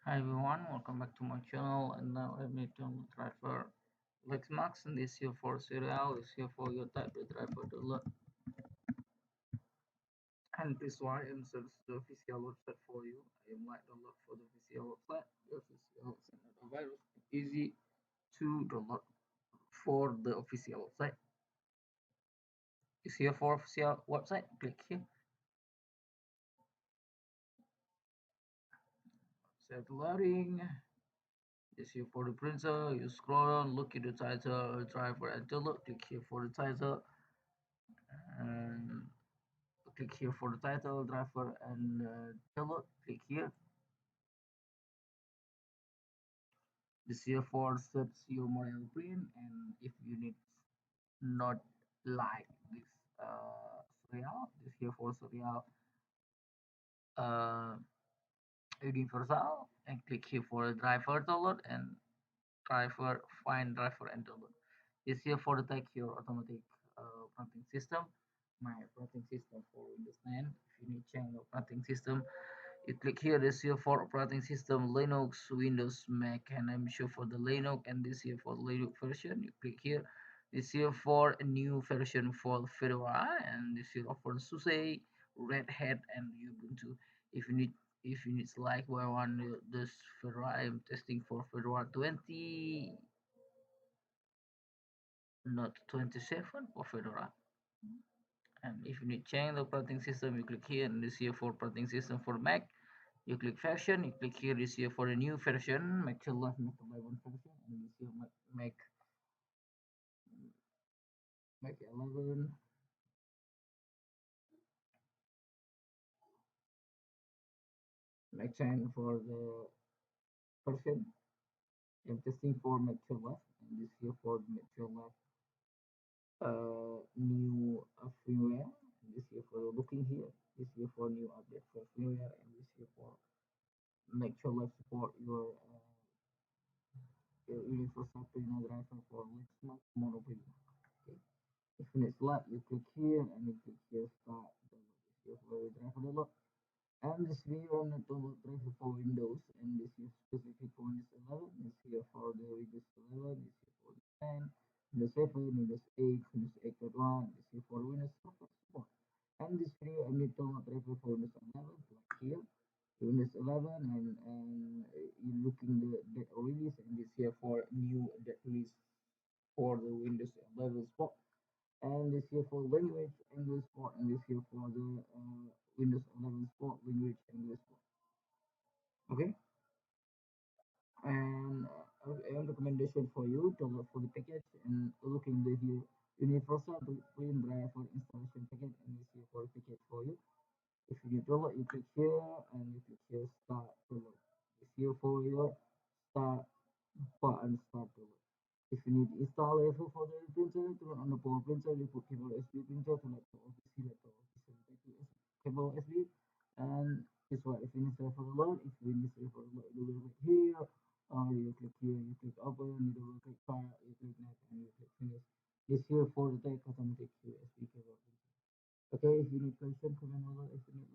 Hi everyone, welcome back to my channel. And now I'm going to driver Lexmark, and this here for serial is here for your type of driver to load. And this why I'm search the official website for you. I might download for the official website. The official website not a virus. Easy to download for the official website. Is here for official website. Click here. Set loading. This here for the printer. You scroll on, look at the title, driver and download. Click here for the title and click here for the title driver and download. Click here. This here for search your model print, and if you need not like this serial, this here for serial uh, universal, and click here for the driver download and driver find driver and download. This here for the take your automatic operating system. My operating system for Windows 10. If you need change operating system, you click here this here for operating system Linux, Windows, Mac, and I'm sure for the Linux, and this here for Linux version. You click here this here for a new version for Fedora, and this here for SUSE, Red Hat, and Ubuntu. If you need like where one this Fedora, I'm testing for Fedora 20, not 27 for Fedora. And if you need change the operating system, you click here, and this here for operating system for Mac. You click version, you click here this here for a new version, make sure left make 11 version, and this here make 11, make 10 for the version. I'm testing for make sure left, and this here for make sure left new firmware, and this here for looking here, this here for new update for firmware, and this here for make sure left support your universal print driver for Lexmark monoprint. Okay. If it's light, you click here and you click here start download. This here for driver download. And this video I'm not download driver for Windows, and this is specific for Windows 11. This here for the Windows 11. This here for the 10, Windows 7, Windows 8, Windows 8.1. This here for Windows support. And this video I'm not download driver for Windows 11. Click here. Windows 11 and you looking the release, and this here for new that release for the Windows 11 spot, and this here for language English spot, and this here for the Windows 11 spot language English spot. Okay, and I have recommendation for you to look for the package and looking the here universal print driver installation package, and this here for the package for you. If you need to download, you click here and you click here start download. This here for your start button start download. If you need install level for the printer, turn on the power printer, you put cable USB printer to laptop office cable USB, and this one. If you need for the load, if you need for the load, you will click here, or you click here, you click open, you double click file, you click next, and you click finish. This here for the take automatic USB cable. Okay, if you need question, comment below. If you need